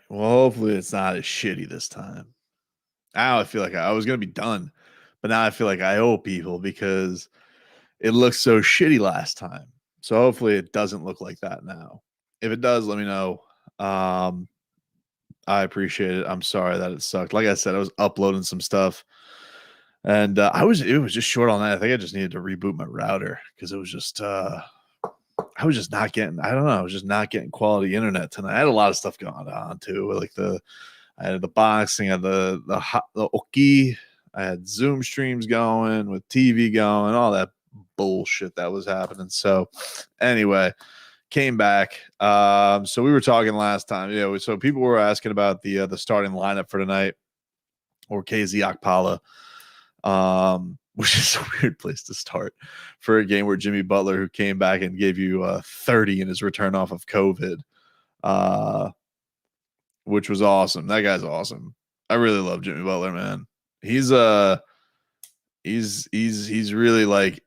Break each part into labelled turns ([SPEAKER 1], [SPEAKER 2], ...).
[SPEAKER 1] Well, hopefully it's not as shitty this time. Now I feel like I was gonna be done, but now I feel like I owe people because it looked so shitty last time. So hopefully it doesn't look like that now. If it does, let me know. Um, I appreciate it. I'm sorry that it sucked. Like I said, I was uploading some stuff, and it was just short on that. I think I just needed to reboot my router because it was just I was just not getting. I don't know. I was just not getting quality internet tonight. I had a lot of stuff going on too, like I had the boxing, I had the Oki, I had Zoom streams going with TV going, all that bullshit that was happening. So anyway, came back. So we were talking last time. Yeah, so people were asking about the starting lineup for tonight or KZ Akpala. Which is a weird place to start for a game where Jimmy Butler, who came back and gave you 30 in his return off of COVID, uh, which was awesome. That guy's awesome. I really love Jimmy Butler, man. He's he's really like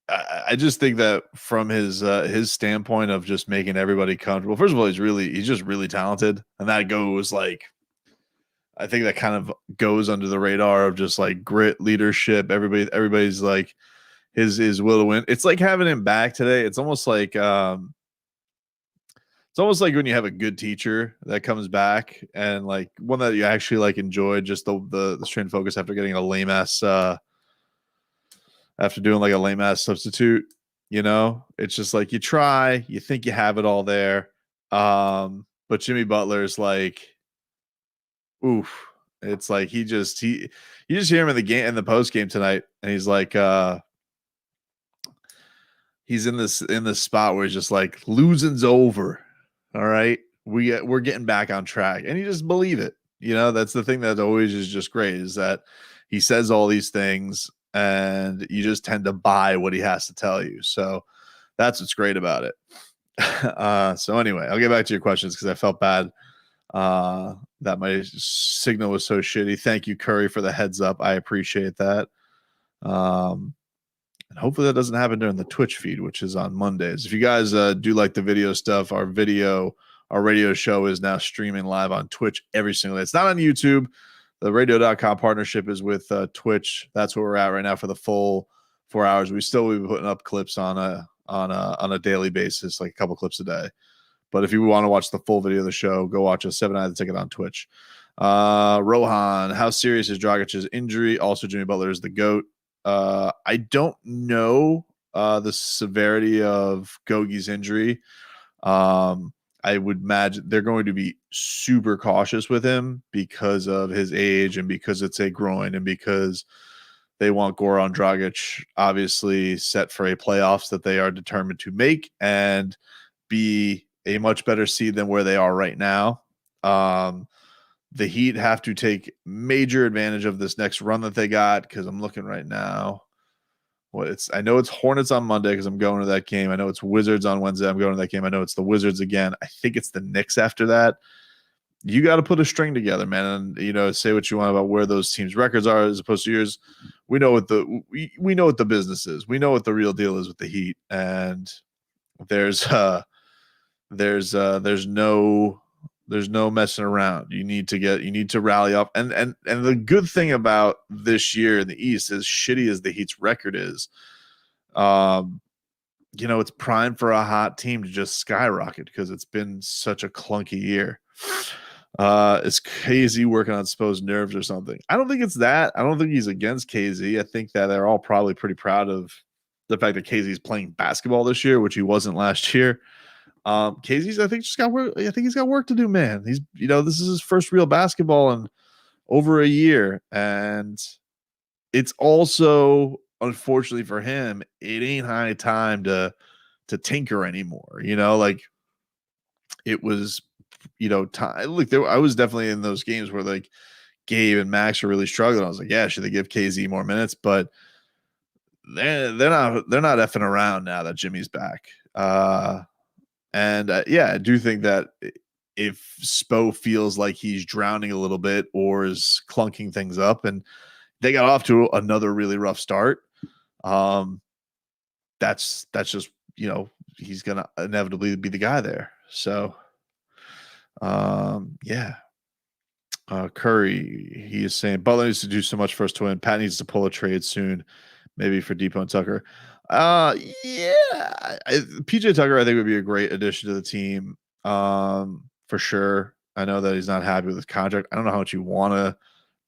[SPEAKER 1] I just think that from his standpoint of just making everybody comfortable. First of all, he's just really talented, and that goes like I think that kind of goes under the radar of just like grit, leadership. Everybody's like his will to win. It's like having him back today. It's almost like when you have a good teacher that comes back and like one that you actually like enjoyed just the strain focus after getting a lame ass after doing like a lame ass substitute. You know, it's just like you try, you think you have it all there. But Jimmy Butler's like, oof. It's like you just hear him in the game in the post game tonight, and he's like he's in this spot where he's just like losing's over. All right, we're getting back on track, and you just believe it. You know, that's the thing that always is just great is that he says all these things, and you just tend to buy what he has to tell you. So that's what's great about it. So anyway, I'll get back to your questions because I felt bad that my signal was so shitty. Thank you, Curry, for the heads up. I appreciate that. Um, and hopefully that doesn't happen during the Twitch feed, which is on Mondays. If you guys do like the video stuff, our radio show is now streaming live on Twitch every single day. It's not on YouTube. The radio.com partnership is with Twitch. That's where we're at right now for the full 4 hours. We still will be putting up clips on a daily basis, like a couple clips a day. But if you want to watch the full video of the show, go watch a 7-Eye the Ticket on Twitch. Rohan, how serious is Dragic's injury? Also, Jimmy Butler is the GOAT. I don't know the severity of Gogi's injury. I would imagine they're going to be super cautious with him because of his age and because it's a groin and because they want Goran Dragic obviously set for a playoffs that they are determined to make and be a much better seed than where they are right now. The Heat have to take major advantage of this next run that they got because I'm looking right now. I know it's Hornets on Monday because I'm going to that game. I know it's Wizards on Wednesday. I'm going to that game. I know it's the Wizards again. I think it's the Knicks after that. You got to put a string together, man, and say what you want about where those teams' records are as opposed to yours. We know what we know what the business is. We know what the real deal is with the Heat, and there's no messing around. You need to rally up. And the good thing about this year in the East, as shitty as the Heat's record is, it's primed for a hot team to just skyrocket because it's been such a clunky year. Is KZ working on Spo's nerves or something? I don't think it's that. I don't think he's against KZ. I think that they're all probably pretty proud of the fact that KZ is playing basketball this year, which he wasn't last year. KZ's, I think, just got work. I think he's got work to do, man. He's, this is his first real basketball in over a year, and it's also, unfortunately for him, it ain't high time to tinker anymore. Like it was, time. Look, I was definitely in those games where like Gabe and Max are really struggling. I was like, yeah, should they give KZ more minutes? But they're not effing around now that Jimmy's back. And yeah, I do think that if Spo feels like he's drowning a little bit or is clunking things up, and they got off to another really rough start, that's just he's gonna inevitably be the guy there. So Yeah. Curry, he is saying Butler needs to do so much for us to win. Pat needs to pull a trade soon, maybe for Depot and Tucker. Yeah, PJ Tucker, I think would be a great addition to the team, for sure. I know that he's not happy with his contract. I don't know how much you want to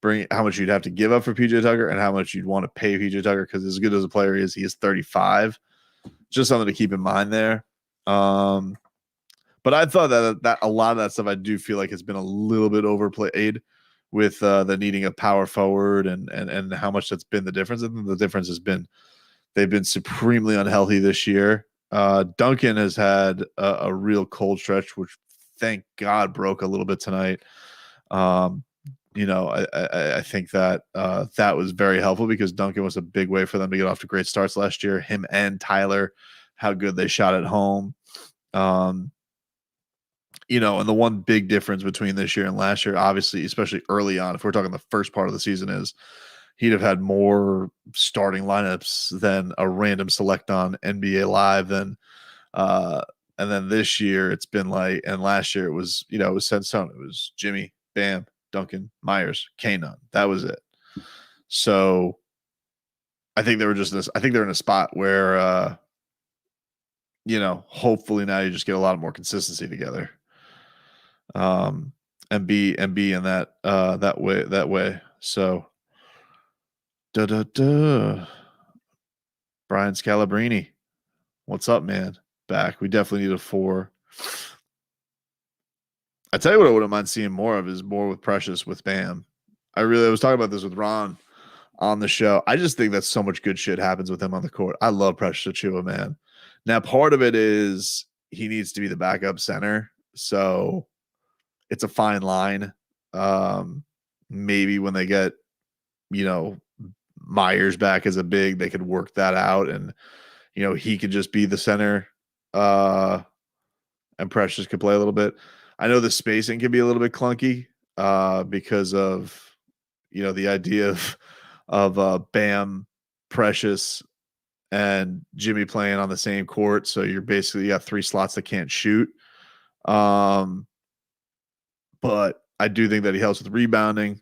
[SPEAKER 1] bring, how much you'd have to give up for PJ Tucker, and how much you'd want to pay PJ Tucker, because as good as a player he is 35. Just something to keep in mind there. But I thought that a lot of that stuff I do feel like has been a little bit overplayed with the needing a power forward and how much that's been the difference. I think the difference has been they've been supremely unhealthy this year. Duncan has had a real cold stretch, which thank God broke a little bit tonight. I think that that was very helpful, because Duncan was a big way for them to get off to great starts last year. Him and Tyler, how good they shot at home. And the one big difference between this year and last year, obviously, especially early on, if we're talking the first part of the season, is he'd have had more starting lineups than a random select on NBA Live. And then this year it's been like, and last year it was set in stone. It was Jimmy, Bam, Duncan, Myers, Kanon. That was it. So I think they were just this. I think they're in a spot where, hopefully now you just get a lot more consistency together. And be in that way. So Brian Scalabrini, what's up, man? Back. We definitely need a 4. I tell you what I wouldn't mind seeing more of is more with Precious, with Bam. I was talking about this with Ron on the show. I just think that so much good shit happens with him on the court. I love Precious Achiuwa, man. Now, part of it is he needs to be the backup center. So it's a fine line. Maybe when they get, Myers back as a big, they could work that out, and he could just be the center, and Precious could play a little bit. I know the spacing can be a little bit clunky, because of the idea of Bam, Precious, and Jimmy playing on the same court, so you got 3 slots that can't shoot. But I do think that he helps with rebounding.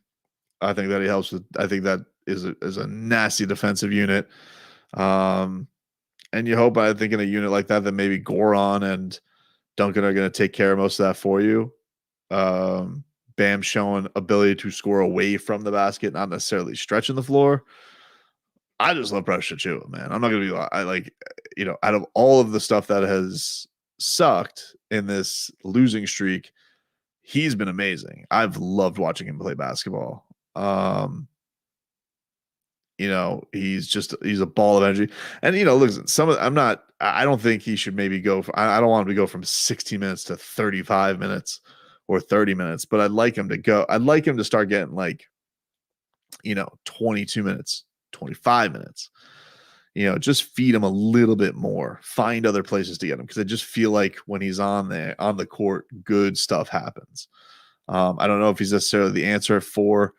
[SPEAKER 1] I think that is a nasty defensive unit. And you hope, I think, in a unit like that maybe Goran and Duncan are going to take care of most of that for you. Bam showing ability to score away from the basket, not necessarily stretching the floor. I just love Precious Achiuwa, man. I'm not going to be out of all of the stuff that has sucked in this losing streak, he's been amazing. I've loved watching him play basketball. He's a ball of energy. And listen, I don't think he should maybe go I don't want him to go from 16 minutes to 35 minutes or 30 minutes, but I'd like him to start getting 22 minutes, 25 minutes. Just feed him a little bit more, find other places to get him, because I just feel like when he's on the court, good stuff happens. I don't know if he's necessarily the answer at 4,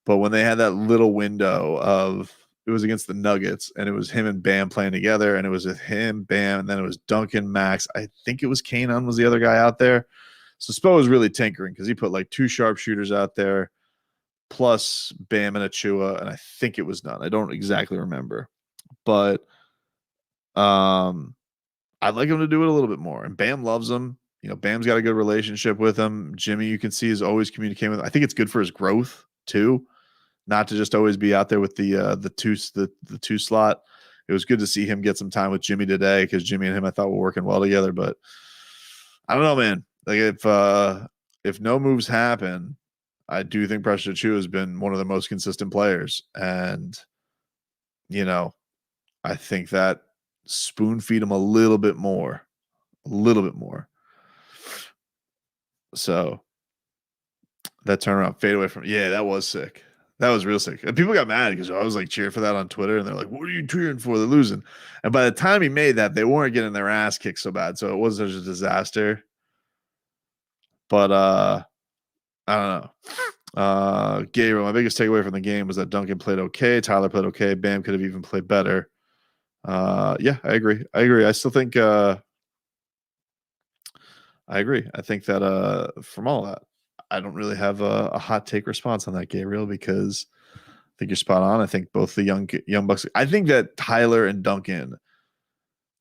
[SPEAKER 1] but when they had that little window of, it was against the Nuggets, and it was him and Bam playing together, and it was with him, Bam, and then it was Duncan, Max. I think it was Kanon was the other guy out there. So Spo was really tinkering, because he put 2 sharpshooters out there, plus Bam and Achiuwa, and I think it was none. I don't exactly remember. But I'd like him to do it a little bit more. And Bam loves him. Bam's got a good relationship with him. Jimmy, you can see, is always communicating with him. I think it's good for his growth too, not to just always be out there with the two slot. It was good to see him get some time with Jimmy today, because Jimmy and him, I thought, were working well together. But I don't know, man. If no moves happen, I do think Precious Achiuwa has been one of the most consistent players, and I think that spoon feed him a little bit more. So that turnaround fade away from, that was sick. That was real sick. And people got mad because I was cheering for that on Twitter, and they're like, "What are you cheering for? They're losing." And by the time he made that, they weren't getting their ass kicked so bad, so it wasn't such a disaster. But I don't know. Gabriel, my biggest takeaway from the game was that Duncan played okay, Tyler played okay, Bam could have even played better. Yeah, I agree. I still think I agree. I think that from all that, I don't really have a hot take response on that, Gabriel, because I think you're spot on. I think both the young bucks. I think that Tyler and Duncan,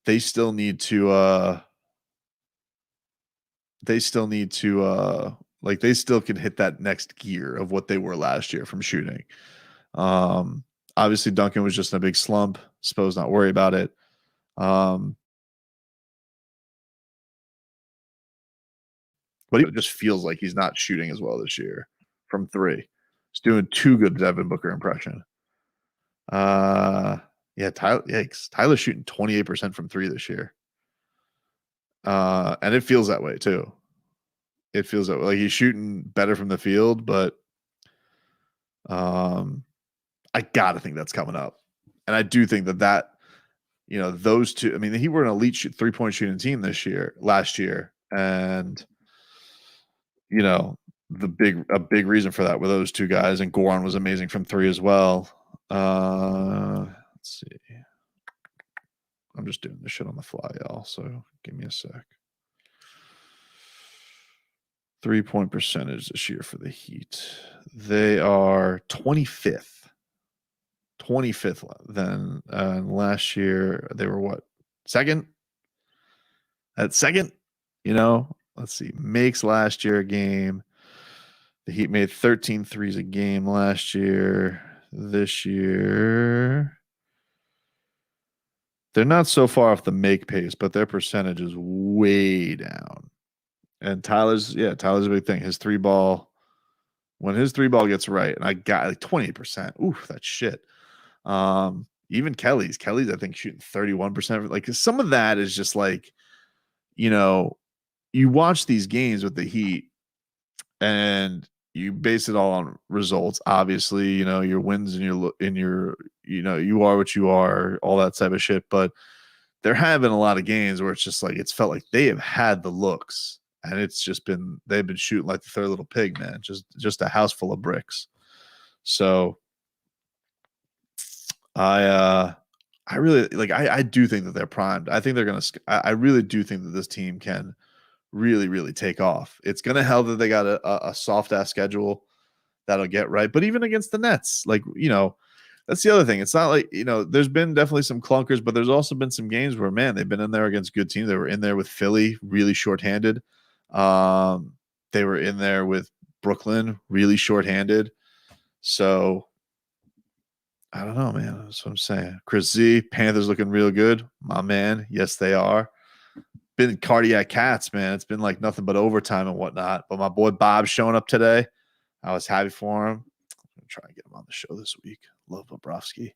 [SPEAKER 1] they still need to like they still can hit that next gear of what they were last year from shooting. Um, Obviously Duncan was just in a big slump. Suppose not worry about it. Um, but it just feels like he's not shooting as well this year from three. He's doing too good Devin Booker impression. Yeah, Tyler's shooting 28% from three this year. And it feels that way too. It feels that way. Like he's shooting better from the field, but I gotta think that's coming up. And I do think that those two. I mean, he were an elite 3-point shooting team last year, and a big reason for that were those two guys, and Goran was amazing from three as well. Let's see. I'm just doing this shit on the fly, y'all. So give me a sec. 3-point percentage this year for the Heat. They are 25th. 25th. Then last year they were what? Second? At second? Let's see. Makes last year a game. The Heat made 13 threes a game last year. This year, they're not so far off the make pace, but their percentage is way down. And Tyler's a big thing. His three ball, when his three ball gets right, and I got like 28%. Oof, that's shit. Even Kelly's, I think, shooting 31%. Like some of that is just like, you watch these games with the Heat and you base it all on results. Obviously, your wins and your you are what you are, all that type of shit. But there have been a lot of games where it's just like it's felt like they have had the looks, and it's just been they've been shooting like the third little pig, man. Just a house full of bricks. So I really like. I do think that they're primed. I think they're gonna. I really do think that this team can really, really take off. It's gonna help that they got a soft ass schedule that'll get right. But even against the Nets, like that's the other thing. It's not like there's been definitely some clunkers, but there's also been some games where they've been in there against good teams. They were in there with Philly, really shorthanded. They were in there with Brooklyn, really shorthanded. So I don't know, man. That's what I'm saying. Chris Z, Panthers looking real good. My man. Yes, they are. Been cardiac cats, man. It's been like nothing but overtime and whatnot. But my boy Bob's showing up today. I was happy for him. I'm going to try and get him on the show this week. Love Bobrovsky.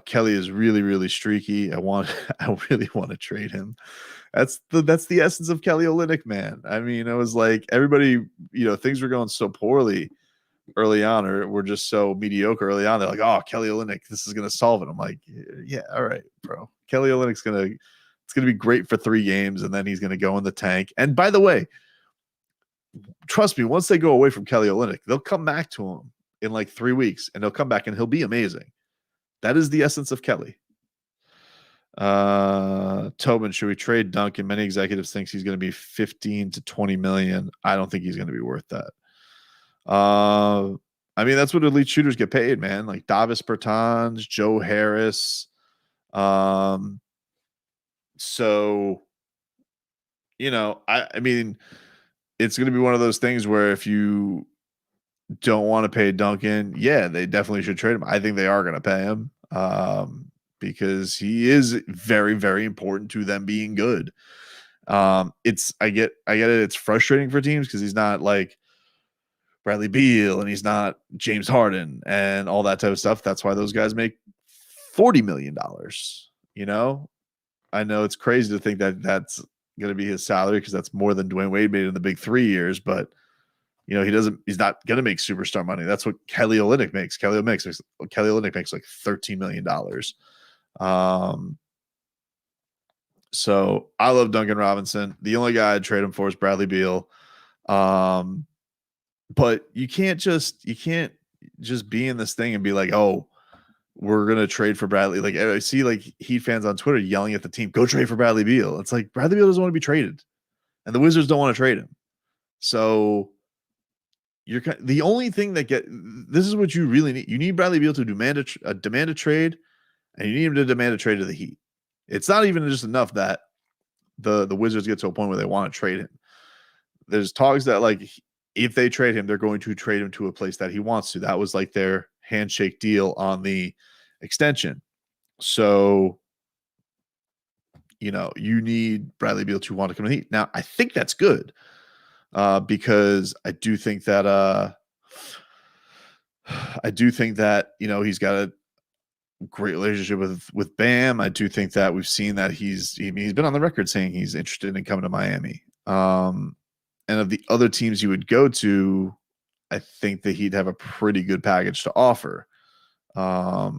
[SPEAKER 1] Kelly is really, really streaky. I really want to trade him. That's the essence of Kelly Olynyk, man. I mean, it was like everybody, things were going so poorly early on, or we're just so mediocre early on. They're like, oh, Kelly Olynyk, this is going to solve it. I'm like, yeah, all right, bro. Kelly Olynyk's it's going to be great for 3 games, and then he's going to go in the tank. And by the way, trust me, once they go away from Kelly Olynyk, they'll come back to him in like 3 weeks, and they'll come back and he'll be amazing. That is the essence of Kelly. Tobin, should we trade Duncan? Many executives think he's going to be 15 to 20 million. I don't think he's going to be worth that. I mean, that's what elite shooters get paid, man. Like Davis Bertans, Joe Harris. So, I mean, it's going to be one of those things where if you don't want to pay Duncan, yeah, they definitely should trade him. I think they are going to pay him because he is very, very important to them being good. I get it. It's frustrating for teams because he's not like Bradley Beal and he's not James Harden and all that type of stuff. That's why those guys make $40 million. I know it's crazy to think that that's going to be his salary because that's more than Dwayne Wade made in the big 3 years, but he's not going to make superstar money. That's what Kelly Olynyk makes. Kelly Olynyk makes like $13 million. So I love Duncan Robinson. The only guy I'd trade him for is Bradley Beal. But you can't just be in this thing and be like, oh, we're going to trade for Bradley. Like I see like Heat fans on Twitter yelling at the team, go trade for Bradley Beal. It's like Bradley Beal doesn't want to be traded. and the Wizards don't want to trade him. So you're the only thing that this is what you really need. You need Bradley Beal to demand a trade, and you need him to demand a trade to the Heat. It's not even just enough that the Wizards get to a point where they want to trade him. There's talks that like if they trade him, they're going to trade him to a place that he wants to. That was like their handshake deal on the extension. So, you need Bradley Beal to want to come to the Heat. Now, I think that's good because I do think that he's got a great relationship with Bam. I do think that we've seen that he's been on the record saying he's interested in coming to Miami. And of the other teams you would go to, I think that he'd have a pretty good package to offer. But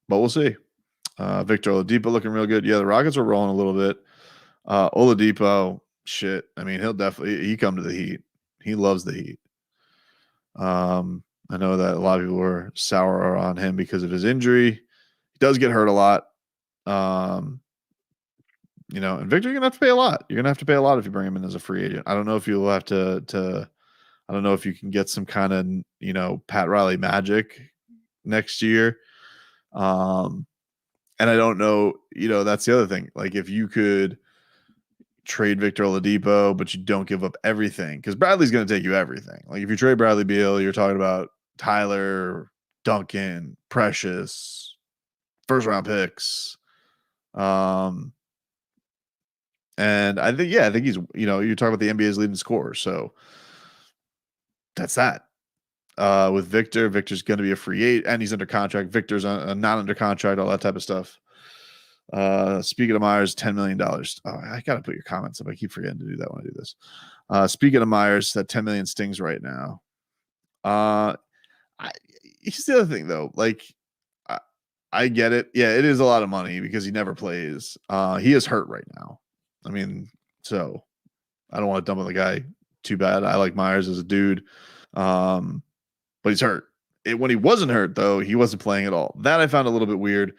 [SPEAKER 1] we'll see. Victor Oladipo looking real good. Yeah, the Rockets are rolling a little bit. Oladipo, shit. I mean, he come to the Heat. He loves the Heat. I know that a lot of people were sour on him because of his injury. He does get hurt a lot. And Victor, you're gonna have to pay a lot. You're gonna have to pay a lot if you bring him in as a free agent. I don't know if you'll have to I don't know if you can get some kind of, Pat Riley magic next year. And I don't know, that's the other thing. Like if you could trade Victor Oladipo, but you don't give up everything, because Bradley's going to take you everything. Like if you trade Bradley Beal, you're talking about Tyler, Duncan, Precious, first round picks. And I think he's, you're talking about the NBA's leading scorer. So that's that. With Victor's going to be a free agent and he's under contract. Victor's not under contract, all that type of stuff. Speaking of Myers, $10 million. Oh, I got to put your comments up. I keep forgetting to do that when I do this. Speaking of Myers, that 10 million stings right now. Here's the other thing though. Like I get it. Yeah, it is a lot of money because he never plays. He is hurt right now. I mean, so I don't want to dump on the guy too bad. I like Myers as a dude. But he's hurt. When he wasn't hurt, though, he wasn't playing at all. That I found a little bit weird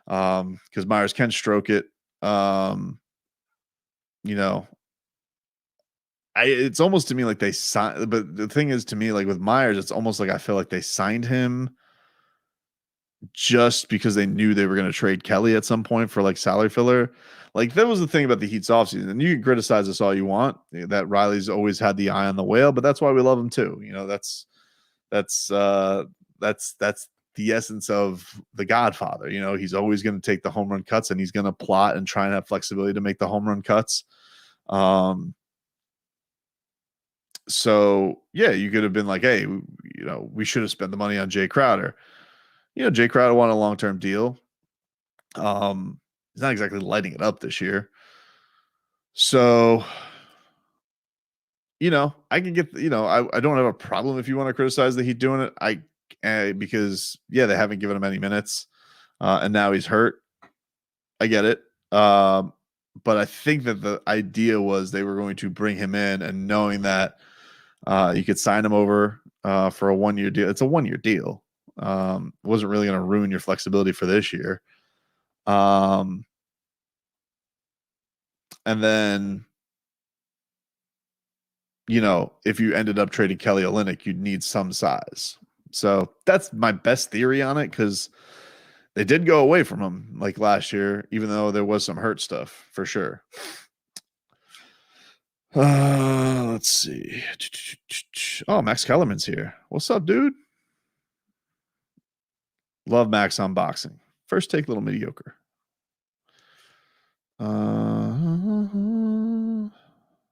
[SPEAKER 1] because Myers can stroke it. It's almost to me like they signed. But the thing is, to me, like with Myers, it's almost like I feel like they signed him just because they knew they were going to trade Kelly at some point for like salary filler. Like that was the thing about the Heat's offseason. And you can criticize us all you want. That Riley's always had the eye on the whale, but that's why we love him too. That's the essence of the Godfather. He's always going to take the home run cuts and he's going to plot and try and have flexibility to make the home run cuts. So yeah, you could have been like, hey, we should have spent the money on Jay Crowder. Jay Crowder won a long-term deal. He's not exactly lighting it up this year. So, I can get, I don't have a problem if you want to criticize the Heat doing it. Because they haven't given him any minutes, and now he's hurt. I get it. But I think that the idea was they were going to bring him in and knowing that you could sign him over for a 1-year deal. It's a 1-year deal. Wasn't really going to ruin your flexibility for this year. And then, if you ended up trading Kelly Olynyk, you'd need some size. So that's my best theory on it, because they did go away from him like last year, even though there was some hurt stuff for sure. Let's see. Oh, Max Kellerman's here. What's up, dude? Love Max unboxing. First take, little mediocre.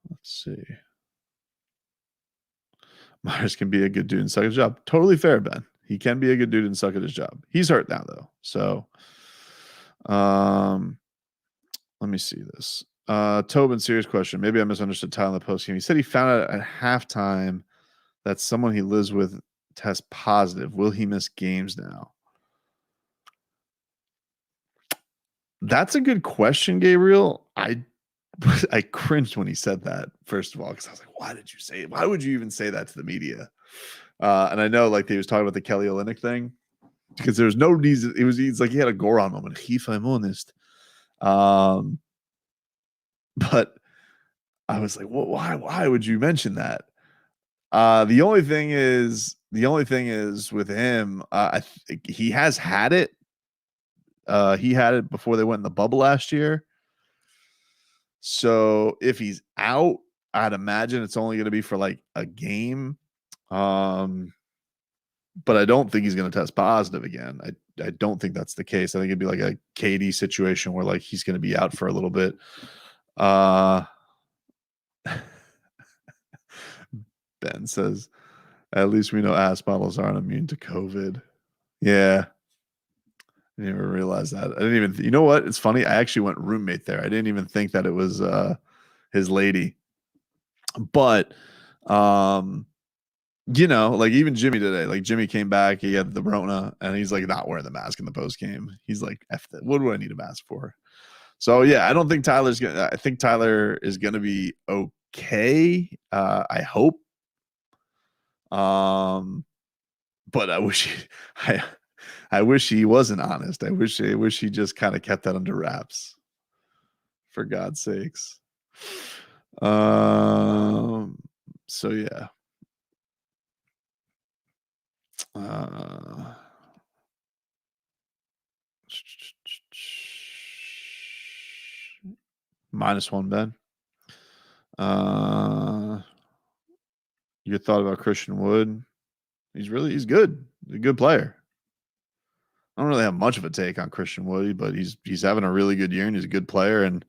[SPEAKER 1] Let's see. Myers can be a good dude and suck at his job. Totally fair, Ben. He can be a good dude and suck at his job. He's hurt now, though. So, let me see this. Tobin, serious question. Maybe I misunderstood Tyler in the postgame. He said he found out at halftime that someone he lives with tests positive. Will he miss games now? That's a good question, Gabriel. I cringed when he said that, first of all, because I was like, why did you say it? Why would you even say that to the media? And I know like he was talking about the Kelly Olynyk thing, because there's no reason. He's like he had a Goron moment. If I'm honest. But I was like, well, why would you mention that? The only thing is with him, he has had it. He had it before they went in the bubble last year. So if he's out, I'd imagine it's only going to be for like a game. But I don't think he's going to test positive again. I don't think that's the case. I think it'd be like a KD situation where like he's going to be out for a little bit. Ben says, at least we know ass models aren't immune to COVID. Yeah. I didn't even realize that. I didn't even, you know what? It's funny. I actually went roommate there. I didn't even think that it was his lady. But, you know, like even Jimmy today, like Jimmy came back, he had the Rona, and he's like not wearing the mask in the post game. He's like, F that. What do I need a mask for? So yeah, I don't think I think Tyler is gonna be okay. I hope. But I wish I wish he wasn't honest. I wish he just kind of kept that under wraps. For God's sakes. So yeah. -1, Ben. Your thought about Christian Wood? He's good. He's a good player. I don't really have much of a take on Christian Wood, but he's having a really good year and he's a good player. And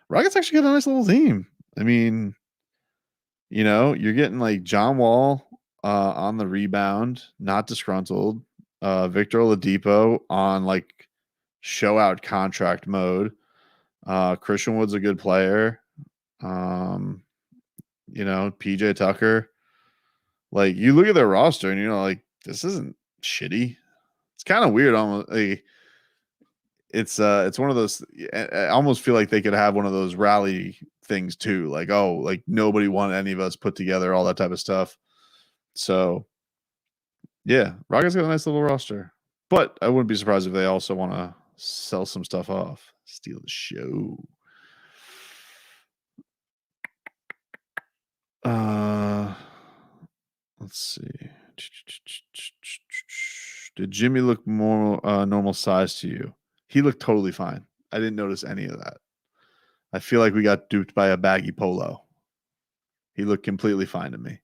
[SPEAKER 1] Rockets actually got a nice little team. I mean, you know, you're getting like John Wall on the rebound, not disgruntled. Victor Oladipo on like show out contract mode. Christian Wood's a good player. You know, PJ Tucker. Like you look at their roster and you know, like this isn't shitty. It's kind of weird. Almost like, it's one of those. I almost feel like they could have one of those rally things too. Like, oh, like nobody wanted any of us put together, all that type of stuff. So, yeah, Rockets got a nice little roster, but I wouldn't be surprised if they also want to sell some stuff off, steal the show. Let's see. Did Jimmy look more normal size to you? He looked totally fine. I didn't notice any of that. I feel like we got duped by a baggy polo. He looked completely fine to me.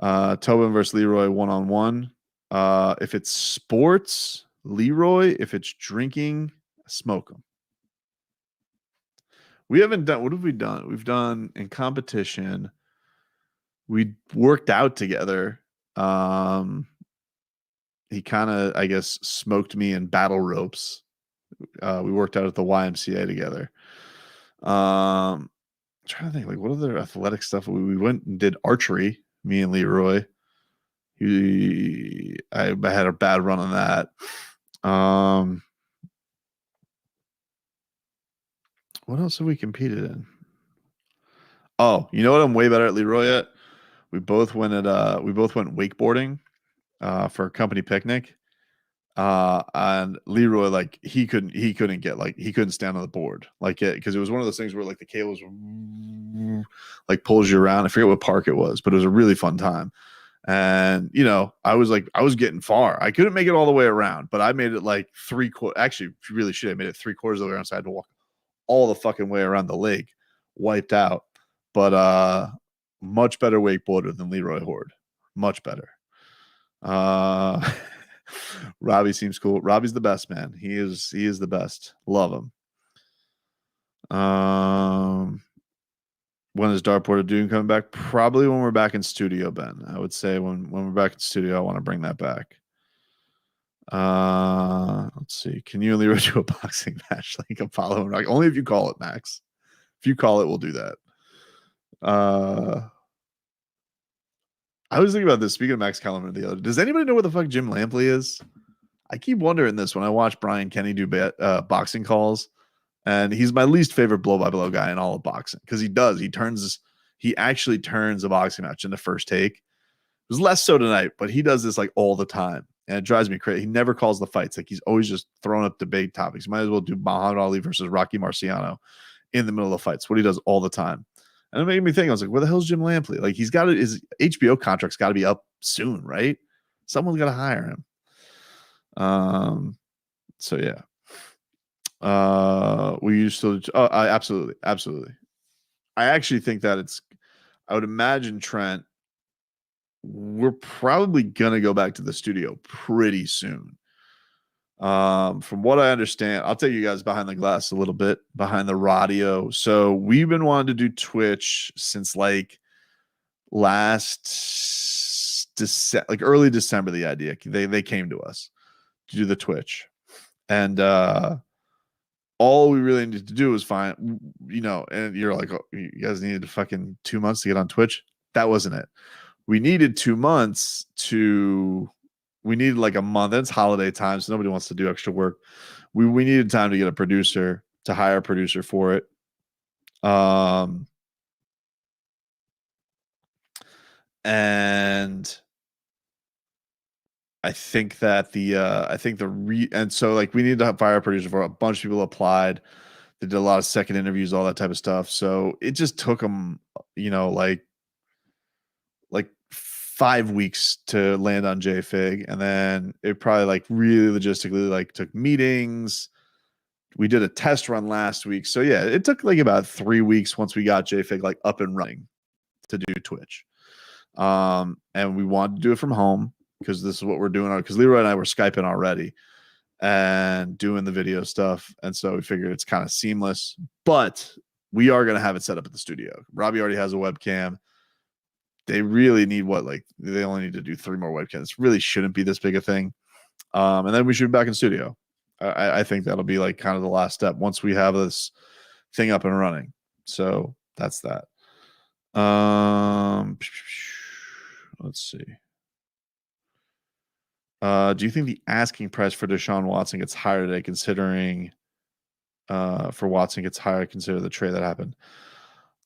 [SPEAKER 1] Tobin versus Leroy 1-on-1. If it's sports, Leroy. If it's drinking, smoke him. We haven't done. What have we done? We've done in competition. We worked out together. He kind of, I guess, smoked me in battle ropes. We worked out at the YMCA together. I'm trying to think, like, what other athletic stuff? We went and did archery, me and Leroy. I had a bad run on that. What else have we competed in? Oh, you know what? I'm way better at Leroy at. We both went wakeboarding for a company picnic. And Leroy, like he couldn't stand on the board like it because it was one of those things where like the cables like pulls you around. I forget what park it was, but it was a really fun time. And you know, I was getting far. I couldn't make it all the way around, but I made it like 3/4. Actually, really should. I made it 3/4 of the way around, so I had to walk all the fucking way around the lake, wiped out. But much better wakeboarder than Leroy Horde. Much better. Robbie seems cool. Robbie's the best, man. He is the best. Love him. When is Dartporter Dune coming back? Probably when we're back in studio, Ben. I would say when we're back in studio, I want to bring that back. Let's see. Can you and Leroy do a boxing match like Apollo and Rock? Only if you call it, Max. If you call it, we'll do that. I was thinking about this. Speaking of Max Kellerman the other day, does anybody know where the fuck Jim Lampley is? I keep wondering this when I watch Brian Kenny do boxing calls, and he's my least favorite blow-by-blow guy in all of boxing because he actually turns a boxing match into first take. It was less so tonight, but he does this like all the time, and it drives me crazy. He never calls the fights. Like he's always just throwing up debate topics. Might as well do Muhammad Ali versus Rocky Marciano in the middle of fights. What he does all the time. And it made me think, I was like, where the hell's Jim Lampley? Like, he's got it. His HBO contract's got to be up soon, right? Someone's got to hire him. So yeah. We used to. Oh, absolutely. I actually think that I would imagine, Trent, we're probably gonna go back to the studio pretty soon. From what I understand, I'll take you guys behind the glass a little bit, behind the radio. So we've been wanting to do Twitch since like early December. The idea, they came to us to do the Twitch, and all we really needed to do was find, and you're like, oh, you guys needed fucking 2 months to get on Twitch. That wasn't it. We needed 2 months we needed like a month. It's holiday time, so nobody wants to do extra work. We needed time to get to hire a producer for it. And I think that and so like we needed to fire a producer for it. A bunch of people applied. They did a lot of second interviews, all that type of stuff. So it just took them, like 5 weeks to land on JFig, and then it probably like really logistically like took meetings. We did a test run last week, so yeah, it took like about 3 weeks once we got JFig like up and running to do Twitch. And we wanted to do it from home because this is what we're doing. Because Leroy and I were Skyping already and doing the video stuff, and so we figured it's kind of seamless. But we are going to have it set up at the studio. Robbie already has a webcam. They really need they only need to do 3 more webcams. Really shouldn't be this big a thing. And then we should be back in studio. I think that'll be like kind of the last step once we have this thing up and running. So that's that. Let's see. Do you think the asking price for Deshaun Watson gets higher today, considering for Watson gets higher, consider the trade that happened?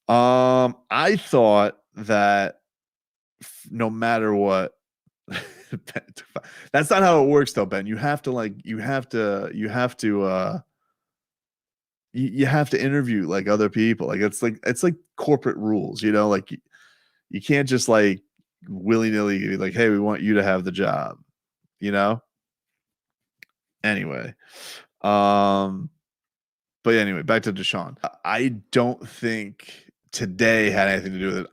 [SPEAKER 1] I thought that no matter what, that's not how it works though, Ben. You have to interview like other people. It's like corporate rules, like you can't just like willy-nilly be like, hey, we want you to have the job, anyway. But anyway, back to Deshaun. I don't think today had anything to do with it.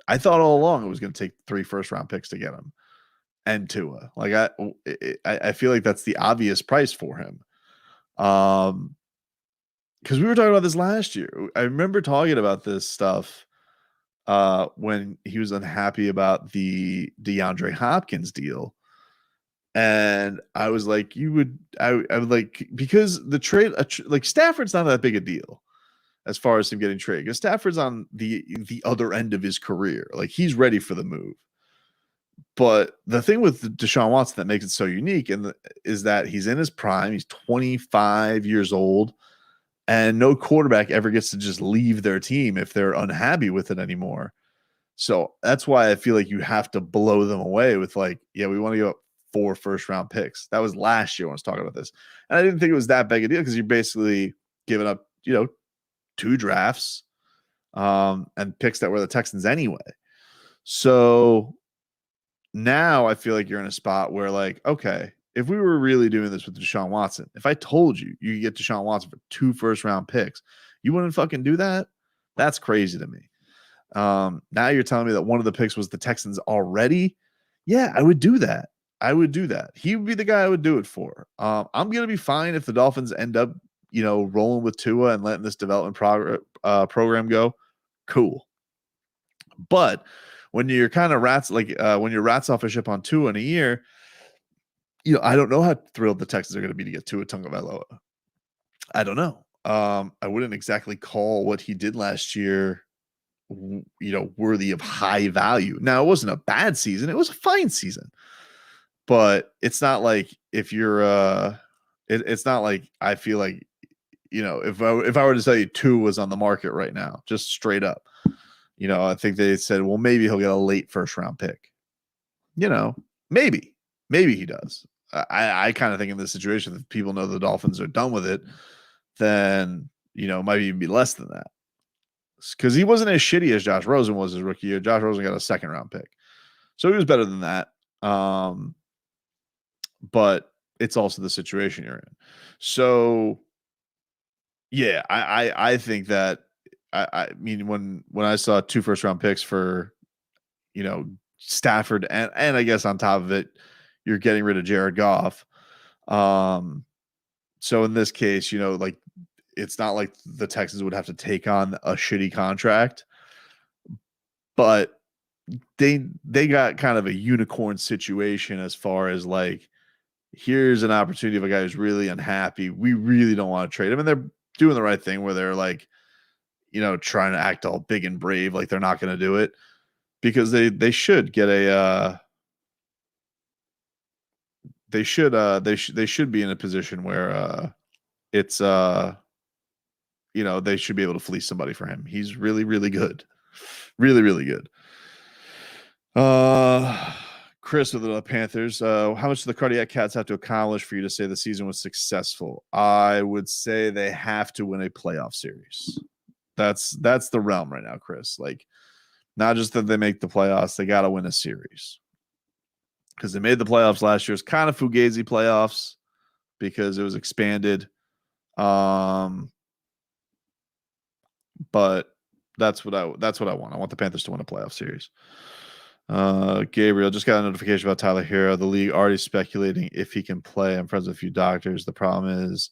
[SPEAKER 1] I thought all along it was going to take 3 first-round picks to get him and Tua. Like I feel like that's the obvious price for him. Because we were talking about this last year. I remember talking about this stuff when he was unhappy about the DeAndre Hopkins deal. And I was like, I would like, because the trade, like Stafford's not that big a deal as far as him getting traded, because Stafford's on the other end of his career. Like, he's ready for the move. But the thing with Deshaun Watson that makes it so unique is that he's in his prime. He's 25 years old, and no quarterback ever gets to just leave their team if they're unhappy with it anymore. So that's why I feel like you have to blow them away with like, yeah, we want to go 4 first-round picks. That was last year when I was talking about this. And I didn't think it was that big a deal because you're basically giving up, 2 drafts and picks that were the Texans anyway. So now I feel like you're in a spot where like, okay, if we were really doing this with Deshaun Watson, if I told you you could get Deshaun Watson for 2 first-round picks, you wouldn't fucking do that? That's crazy to me. Now you're telling me that one of the picks was the Texans already? Yeah, I would do that. He would be the guy I would do it for. I'm going to be fine if the Dolphins end up, rolling with Tua and letting this development program go. Cool. But when you're kind of when you're rats off a ship on Tua in a year, I don't know how thrilled the Texans are going to be to get Tua Tagovailoa. I don't know. I wouldn't exactly call what he did last year, worthy of high value. Now, it wasn't a bad season. It was a fine season. But it's not like if you're it's not like I feel like, if I were to tell you 2 was on the market right now, just straight up, I think they said, well, maybe he'll get a late first-round pick. Maybe he does. I kind of think in this situation, if people know the Dolphins are done with it, then Might even be less than that. Because he wasn't as shitty as Josh Rosen was his rookie year. Josh Rosen got a second-round pick. So he was better than that. But it's also the situation you're in. So, yeah, I think that I mean when I saw 2 first-round picks for Stafford and I guess on top of it, you're getting rid of Jared Goff. So in this case, like it's not like the Texans would have to take on a shitty contract, but they got kind of a unicorn situation as far as like, here's an opportunity of a guy who's really unhappy. We really don't want to trade him. And they're doing the right thing where they're like, trying to act all big and brave, like they're not going to do it because they should get a, they should be in a position where it's they should be able to fleece somebody for him. He's really, really good. Really, really good. Chris with the Panthers. How much do the Cardiac Cats have to accomplish for you to say the season was successful? I would say they have to win a playoff series. That's the realm right now, Chris. Like, not just that they make the playoffs, they got to win a series. Because they made the playoffs last year. It's kind of fugazi playoffs because it was expanded. But that's what I want. I want the Panthers to win a playoff series. Gabriel just got a notification about Tyler Hero. The league already speculating if he can play. I'm friends with a few doctors. The problem is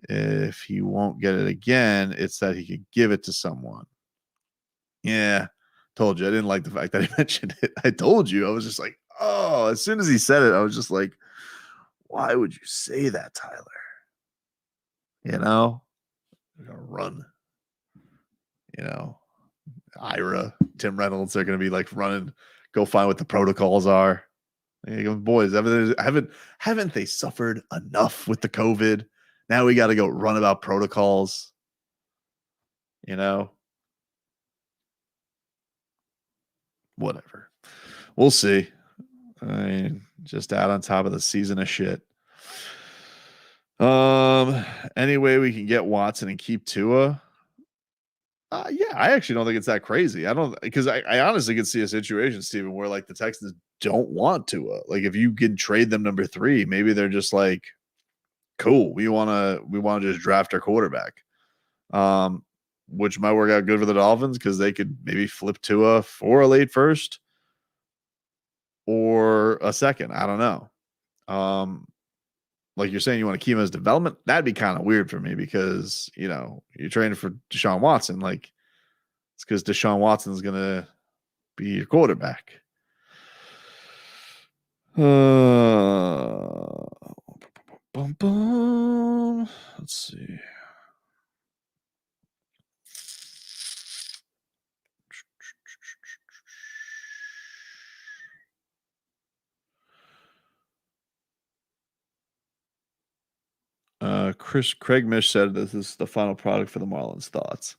[SPEAKER 1] if he won't get it again, it's that he could give it to someone. Yeah, told you. I didn't like the fact that he mentioned it. I told you. I was just like, oh, as soon as he said it, I was just like, why would you say that, Tyler? You're gonna run. Ira, Tim Reynolds, they're going to be like running, go find what the protocols are. Boys, haven't they suffered enough with the COVID? Now we got to go run about protocols. Whatever. We'll see. I mean, just out on top of the season of shit. Anyway, we can get Watson and keep Tua. Yeah, I actually don't think it's that crazy. I don't, because I honestly could see a situation, Steven, where like the Texans don't want to. Like if you can trade them number 3, maybe they're just like, cool, we want to just draft our quarterback. Which might work out good for the Dolphins because they could maybe flip Tua for a late first or a second. I don't know. Like you're saying, you want to keep him as development. That'd be kind of weird for me because, you're training for Deshaun Watson. Like it's because Deshaun Watson is going to be your quarterback. Let's see. Craig Mish said this is the final product for the Marlins. Thoughts?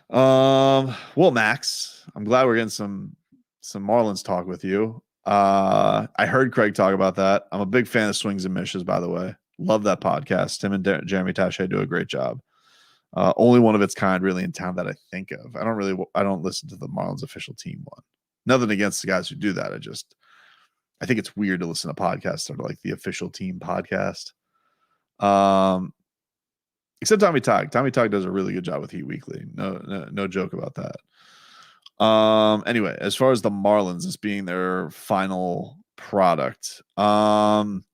[SPEAKER 1] Well, Max, I'm glad we're getting some Marlins talk with you. I heard Craig talk about that. I'm a big fan of Swings and Mishes, by the way. Love that podcast. Tim and Jeremy Taché do a great job. Only one of its kind really in town that I think of. I don't listen to the Marlins official team one. Nothing against the guys who do that. I think it's weird to listen to podcasts that are like the official team podcast. Except Tommy Tog. Tommy Tog does a really good job with Heat Weekly. No joke about that. Anyway, as far as the Marlins as being their final product, I'm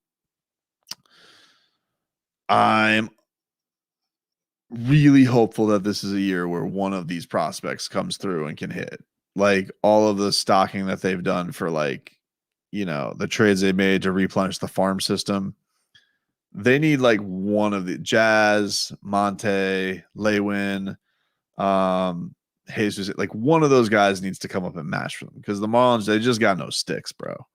[SPEAKER 1] really hopeful that this is a year where one of these prospects comes through and can hit. Like all of the stocking that they've done for like, the trades they made to replenish the farm system. They need like one of the Jazz, Monte, Lewin, Jesus, like one of those guys needs to come up and match for them because the Marlins, they just got no sticks, bro.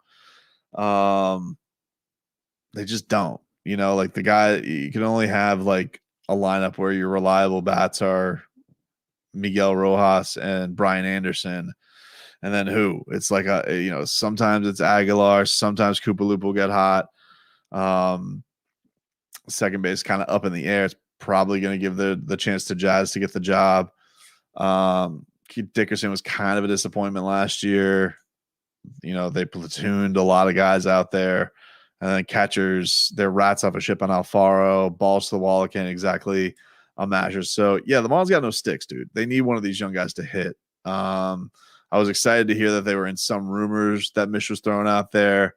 [SPEAKER 1] They just don't. Like the guy, you can only have like a lineup where your reliable bats are Miguel Rojas and Brian Anderson. And then who? It's like sometimes it's Aguilar, sometimes Koopa Loop will get hot. Second base kind of up in the air. It's probably going to give the chance to Jazz to get the job. Keith Dickerson was kind of a disappointment last year. They platooned a lot of guys out there. And then catchers, they're rats off a ship on Alfaro. Balls to the wall can't exactly measure. So, yeah, the Marlins got no sticks, dude. They need one of these young guys to hit. I was excited to hear that they were in some rumors that Mish was throwing out there.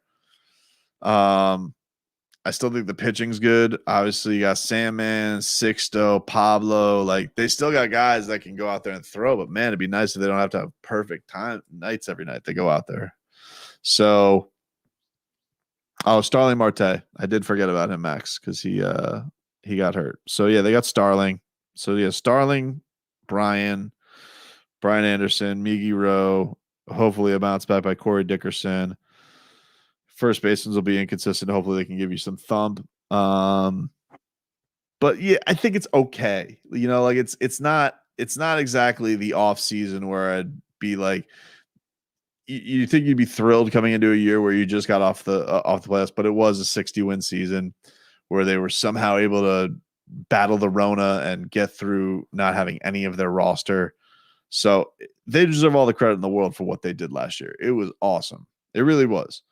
[SPEAKER 1] I still think the pitching's good. Obviously, you got Sandman, Sixto, Pablo. Like, they still got guys that can go out there and throw. But, man, it'd be nice if they don't have to have perfect nights every night they go out there. So, Starling Marte. I did forget about him, Max, because he got hurt. So, yeah, they got Starling. So, yeah, Starling, Brian Anderson, Miggy Rowe. Hopefully a bounce back by Corey Dickerson. First basemans will be inconsistent. Hopefully they can give you some thump. But yeah, I think it's okay. Like it's not exactly the off season where I'd be like, you think you'd be thrilled coming into a year where you just got off the playoffs, but it was a 60-win season where they were somehow able to battle the Rona and get through not having any of their roster. So they deserve all the credit in the world for what they did last year. It was awesome. It really was.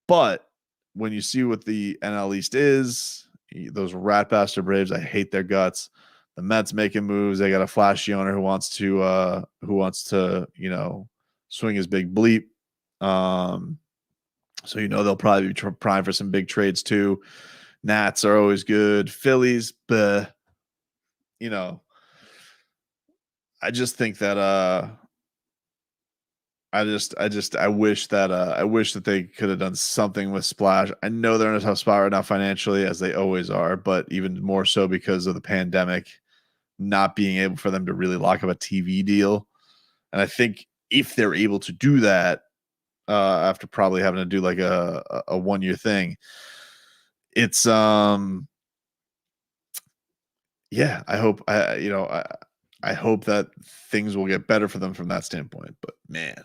[SPEAKER 1] But when you see what the NL East is, those rat bastard Braves, I hate their guts. The Mets making moves. They got a flashy owner who wants to swing his big bleep. So they'll probably be trying for some big trades too. Nats are always good. Phillies, but I just think that I wish that they could have done something with Splash. I know they're in a tough spot right now financially, as they always are, but even more so because of the pandemic, not being able for them to really lock up a TV deal. And I think if they're able to do that, after probably having to do like a 1-year thing, it's yeah, I hope I hope that things will get better for them from that standpoint. But man,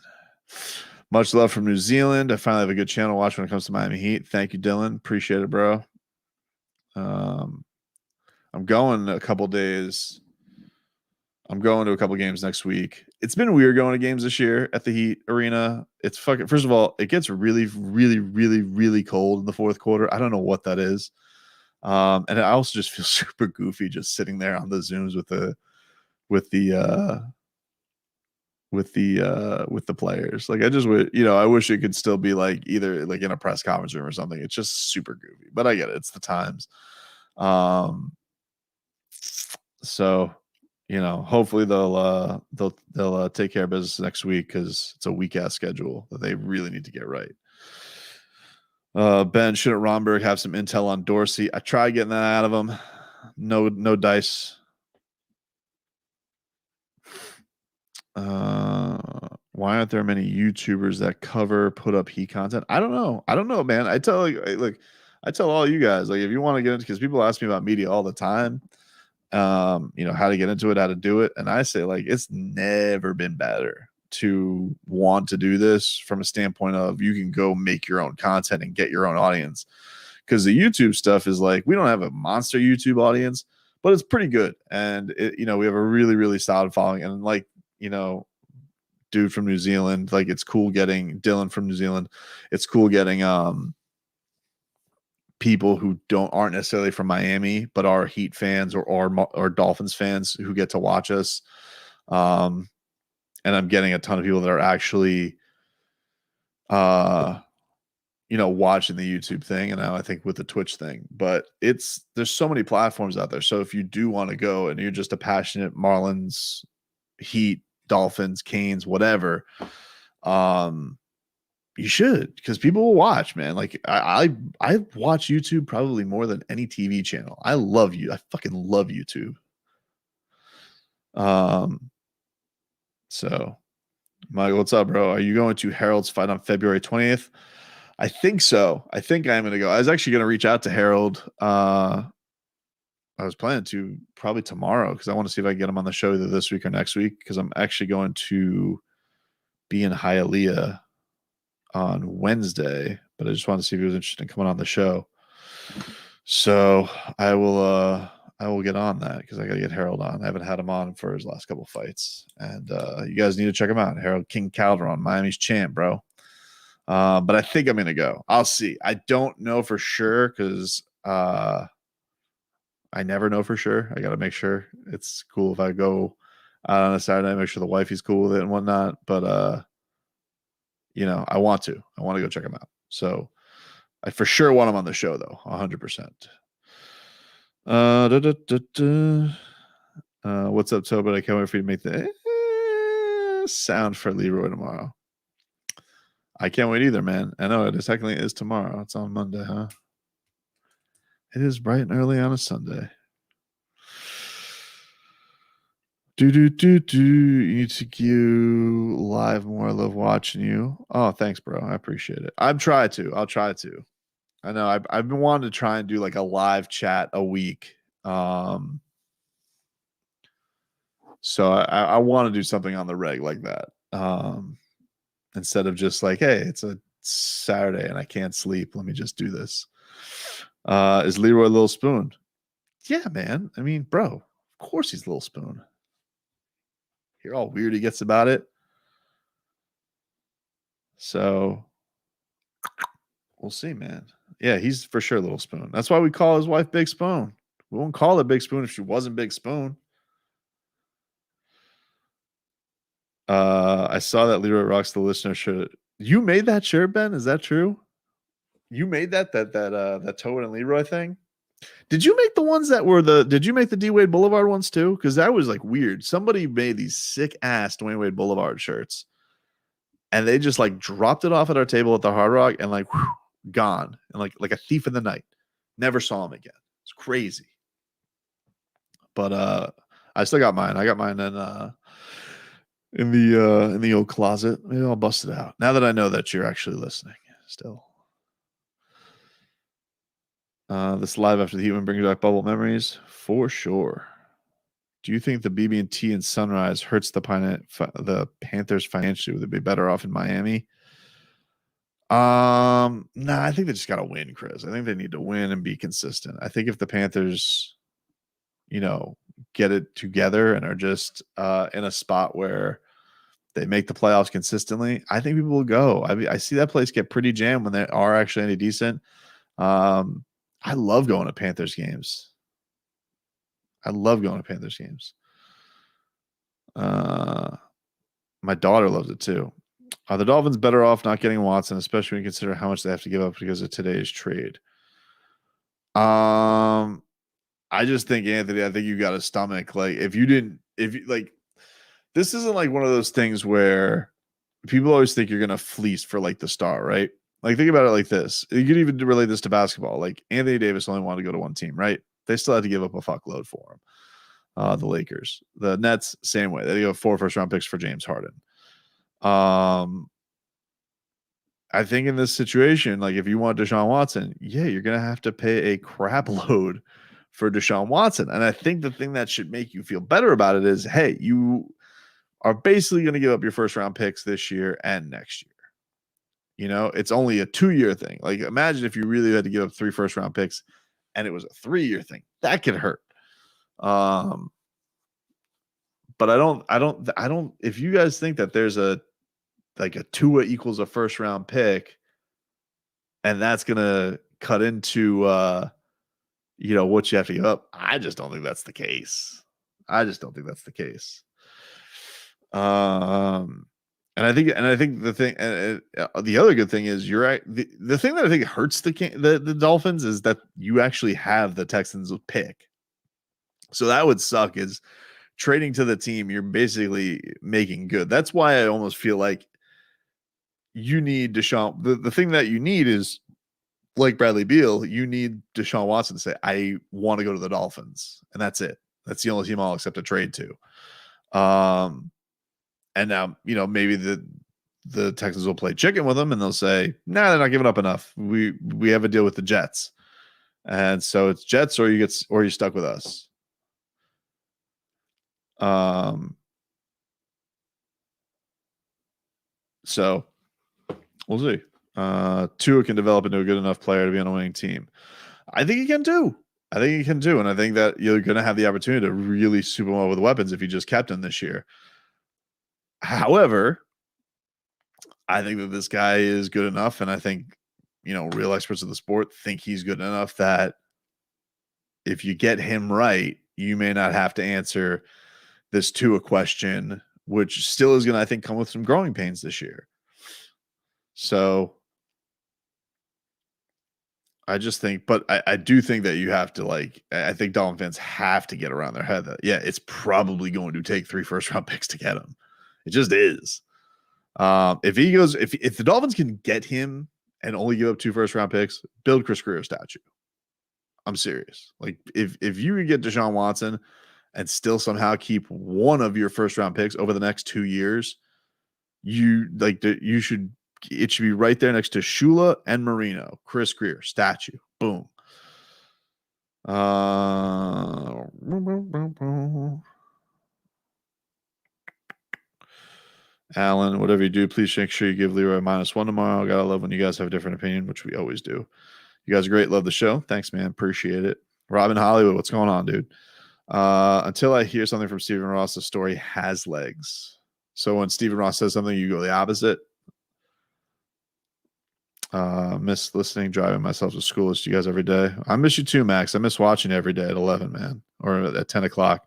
[SPEAKER 1] much love from New Zealand. I finally have a good channel to watch when it comes to Miami Heat. Thank you, Dylan. Appreciate it, bro. I'm going a couple days. I'm going to a couple games next week. It's been weird going to games this year at the Heat Arena. It's fucking. First of all, it gets really, really, really, really cold in the fourth quarter. I don't know what that is. And I also just feel super goofy just sitting there on the Zooms with the players. Like, I just would, I wish it could still be like either like in a press conference room or something. It's just super goofy, but I get it. It's the times. So, hopefully they'll take care of business next week, because it's a weak ass schedule that they really need to get right. Ben, shouldn't Romberg have some intel on Dorsey? I tried getting that out of him. No dice. Why aren't there many YouTubers that put up Heat content? I don't know, man. I tell all you guys, like, if you want to get into, because people ask me about media all the time, how to get into it, how to do it, and I say, like, it's never been better to want to do this from a standpoint of you can go make your own content and get your own audience. Because the YouTube stuff is like, we don't have a monster YouTube audience, but it's pretty good, and we have a really, really solid following, and like, dude from New Zealand, like, it's cool getting Dylan from New Zealand. It's cool getting people who aren't necessarily from Miami, but are Heat fans or Dolphins fans who get to watch us. And I'm getting a ton of people that are actually, watching the YouTube thing, and now I think with the Twitch thing. But there's so many platforms out there. So if you do want to go and you're just a passionate Marlins, Heat, Dolphins, Canes, whatever, you should, because people will watch, man. Like, I watch YouTube probably more than any TV channel. I love you. I fucking love YouTube. So, Michael, what's up, bro? Are you going to Harold's fight on February 20th? I think so. I think I'm going to go. I was actually going to reach out to Harold. I was planning to probably tomorrow, because I want to see if I can get him on the show either this week or next week, because I'm actually going to be in Hialeah on Wednesday, but I just wanted to see if he was interested in coming on the show. So I will I will get on that because I got to get Harold on. I haven't had him on for his last couple fights, and you guys need to check him out. Harold King Calderon, Miami's champ, bro. But I think I'm gonna go. I'll see. I don't know for sure because I never know for sure. I got to make sure it's cool if I go out on a Saturday. Make sure the wifey's cool with it and whatnot. But I want to. I want to go check him out. So I for sure want him on the show though, 100%. What's up, Tobin? I can't wait for you to make the sound for Leroy tomorrow. I can't wait either, man. I know it technically is tomorrow. It's on Monday, huh? It is bright and early on a Sunday. You need to queue live more. I love watching you. Oh, thanks, bro. I appreciate it. I'll try to. I know I've been wanting to try and do like a live chat a week. So I want to do something on the reg like that. Instead of just like, hey, it's a Saturday and I can't sleep. Let me just do this. Is Leroy Little Spoon? Yeah, man. I mean, bro, of course he's Little Spoon. Hear all weird he gets about it. So we'll see, man. Yeah, he's for sure Little Spoon. That's why we call his wife Big Spoon. We won't call her Big Spoon if she wasn't Big Spoon. I saw that Leroy Rocks the listener shirt. You made that shirt, Ben? Is that true? You made that Tobin and Leroy thing? Did you make the ones that were did you make the D Wade Boulevard ones too? Because that was like weird. Somebody made these sick ass Dwayne Wade Boulevard shirts. And they just like dropped it off at our table at the Hard Rock and like gone. And like a thief in the night. Never saw him again. It's crazy. But I still got mine. I got mine in the old closet. Maybe I'll bust it out. Now that I know that you're actually listening still. This live after the human brings back bubble memories for sure. Do you think the BB&T and Sunrise hurts the Panthers financially? Would they be better off in Miami? Nah, I think they just got to win, Chris. I think they need to win and be consistent. I think if the Panthers, get it together and are just in a spot where they make the playoffs consistently, I think people will go. I see that place get pretty jammed when they are actually any decent. I love going to Panthers games. My daughter loves it too. Are the Dolphins better off not getting Watson, especially when you consider how much they have to give up because of today's trade? I just think, Anthony, I think you got a stomach. Like, this isn't like one of those things where people always think you're going to fleece for like the star, right? Like, think about it like this. You could even relate this to basketball. Like, Anthony Davis only wanted to go to one team, right? They still had to give up a fuckload for him. The Lakers. The Nets, same way. They give 4 first-round picks for James Harden. I think in this situation, like if you want Deshaun Watson, yeah, you're going to have to pay a crap load for Deshaun Watson. And I think the thing that should make you feel better about it is, hey, you are basically going to give up your first-round picks this year and next year. It's only a 2-year thing. Like, imagine if you really had to give up 3 first-round picks and it was a 3-year thing. That could hurt. But I don't. If you guys think that there's a Tua equals a first round pick, and that's gonna cut into what you have to give up, I just don't think that's the case. And I think the thing, the other good thing is you're right. The thing that I think hurts the Dolphins is that you actually have the Texans pick. So that would suck. Is trading to the team, you're basically making good. That's why I almost feel like you need Deshaun. The thing that you need is, like Bradley Beal, you need Deshaun Watson to say, I want to go to the Dolphins. And that's it. That's the only team I'll accept a trade to. And now, maybe the Texans will play chicken with them and they'll say, nah, they're not giving up enough. We have a deal with the Jets. And so it's Jets or you're stuck with us. So we'll see. Tua can develop into a good enough player to be on a winning team. I think he can too. I think he can too, and I think that you're going to have the opportunity to really soup him up with weapons if you just kept him this year. However, I think that this guy is good enough, and I think real experts of the sport think he's good enough that if you get him right, you may not have to answer this Tua question, which still is going to, I think, come with some growing pains this year. So I just think, but I do think that you have to I think Dolphin fans have to get around their head that, yeah, it's probably going to take 3 first-round picks to get him. It just is. If the Dolphins can get him and only give up 2 first-round picks, build Chris Greer a statue. I'm serious. Like if you could get Deshaun Watson and still somehow keep one of your first-round picks over the next 2 years, it should be right there next to Shula and Marino. Chris Greer statue. Boom. Alan, whatever you do, please make sure you give Leroy -1 tomorrow. Gotta love when you guys have a different opinion, which we always do. You guys are great. Love the show. Thanks, man. Appreciate it. Robin Hollywood, what's going on, dude? Until I hear something from Stephen Ross, the story has legs. So when Stephen Ross says something, you go the opposite. Miss listening, driving myself to school. It's you guys every day. I miss you too, Max. I miss watching every day at 11, man, or at 10 o'clock.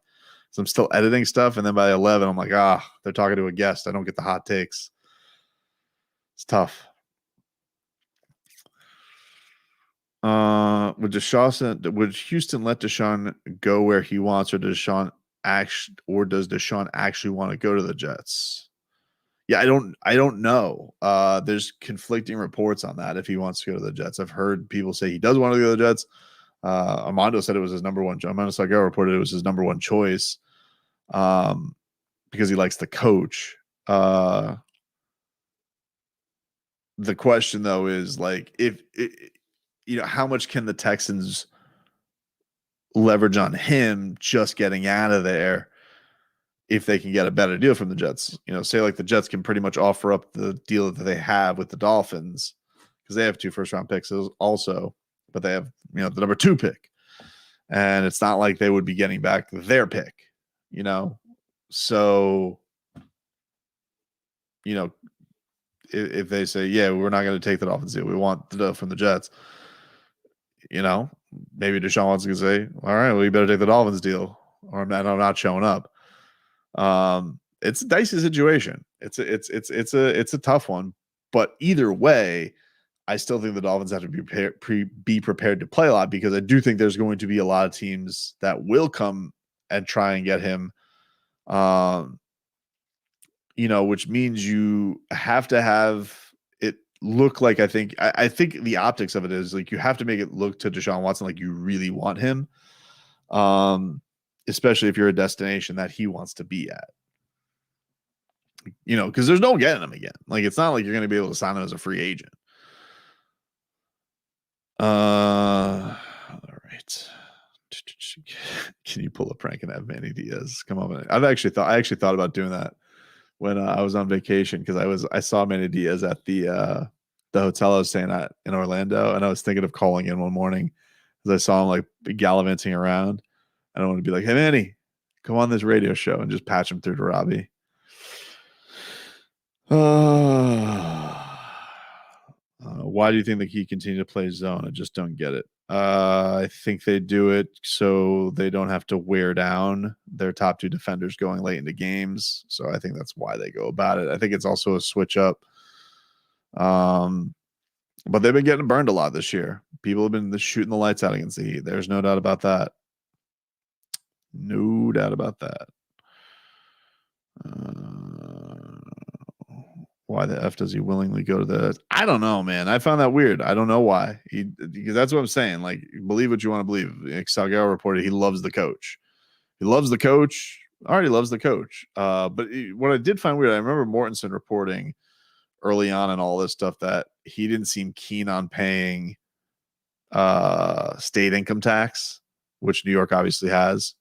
[SPEAKER 1] So I'm still editing stuff, and then by 11, I'm like, they're talking to a guest. I don't get the hot takes. It's tough. Would Houston let Deshaun go where he wants, or does Deshaun actually want to go to the Jets? Yeah, I don't know. There's conflicting reports on that if he wants to go to the Jets. I've heard people say he does want to go to the Jets. Armando said it was his number one. Armando Salguero reported it was his number one choice because he likes the coach. The question though is how much can the Texans leverage on him just getting out of there if they can get a better deal from the Jets? Say like the Jets can pretty much offer up the deal that they have with the Dolphins because they have 2 first-round picks also, but they have the number 2 pick, and it's not like they would be getting back their pick, So, if they say, yeah, we're not going to take the Dolphins deal, we want the deal from the Jets, maybe Deshaun Watson can say, all right, well, you better take the Dolphins deal, or I'm not showing up. It's a dicey situation. It's a tough one, but either way, I still think the Dolphins have to be prepared to play a lot, because I do think there's going to be a lot of teams that will come and try and get him. Which means you have to have it look like, I think the optics of it is like you have to make it look to Deshaun Watson like you really want him. Especially if you're a destination that he wants to be at. Because there's no getting him again. Like, it's not like you're going to be able to sign him as a free agent. All right. Can you pull a prank and have Manny Diaz come on? I actually thought about doing that when I was on vacation, because I saw Manny Diaz at the hotel I was staying at in Orlando, and I was thinking of calling in one morning because I saw him like gallivanting around. I don't want to be like, hey, Manny, come on this radio show, and just patch him through to Robbie. Why do you think that he continue to play zone? I just don't get it. I think they do it so they don't have to wear down their top 2 defenders going late into games. So I think that's why they go about it. I think it's also a switch up. But they've been getting burned a lot this year. People have been shooting the lights out against the Heat. There's no doubt about that. No doubt about that. Why the F does he willingly go to the? I don't know, man. I found that weird. I don't know why. Because that's what I'm saying. Like, believe what you want to believe. Like Salguero reported he loves the coach. He loves the coach. Already loves the coach. But what I did find weird, I remember Mortensen reporting early on in all this stuff that he didn't seem keen on paying state income tax, which New York obviously has.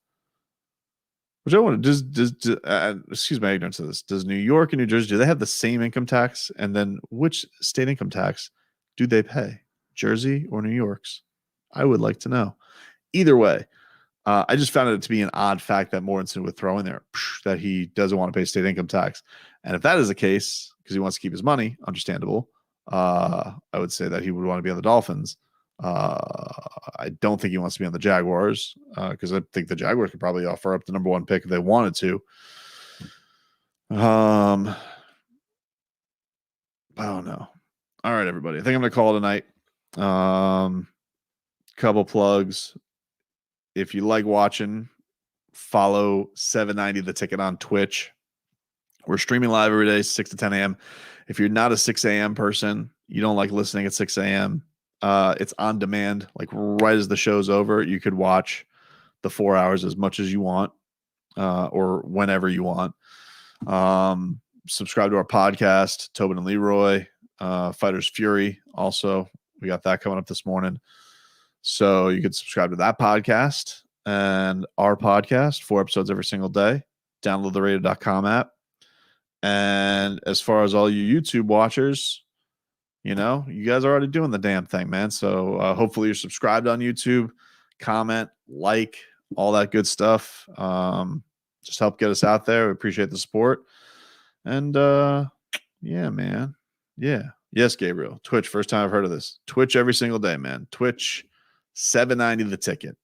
[SPEAKER 1] Which I want to excuse my ignorance of this. Does New York and New Jersey, do they have the same income tax? And then which state income tax do they pay? Jersey or New York's? I would like to know. Either way, I just found it to be an odd fact that Mortensen would throw in there that he doesn't want to pay state income tax. And if that is the case, because he wants to keep his money, understandable, I would say that he would want to be on the Dolphins. I don't think he wants to be on the Jaguars because I think the Jaguars could probably offer up the number 1 pick if they wanted to. I don't know. All right, everybody. I think I'm going to call it a night. Couple plugs. If you like watching, follow 790 The Ticket on Twitch. We're streaming live every day, 6 to 10 a.m. If you're not a 6 a.m. person, you don't like listening at 6 a.m., it's on demand. Like right as the show's over, you could watch the 4 hours as much as you want or whenever you want. Subscribe to our podcast, Tobin and Leroy, Fighters Fury. Also, we got that coming up this morning. So you could subscribe to that podcast and our podcast, 4 episodes every single day. Download the radio.com app. And as far as all you YouTube watchers, you guys are already doing the damn thing, man. So hopefully you're subscribed on YouTube, comment, like, all that good stuff. Just help get us out there. We appreciate the support. And yeah, man. Yeah. Yes, Gabriel. Twitch, first time I've heard of this. Twitch every single day, man. Twitch, 790 The Ticket.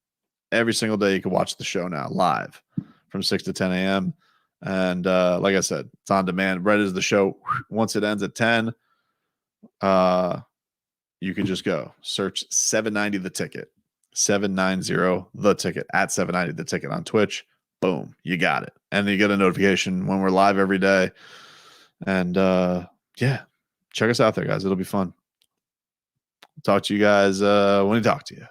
[SPEAKER 1] Every single day you can watch the show now live from 6 to 10 a.m. And like I said, it's on demand. Right as the show, once it ends at 10, you can just go search 790 The Ticket. 790 The Ticket at 790 The Ticket on Twitch. Boom, you got it. And then you get a notification when we're live every day. And yeah, check us out there, guys. It'll be fun. Talk to you guys when we talk to you.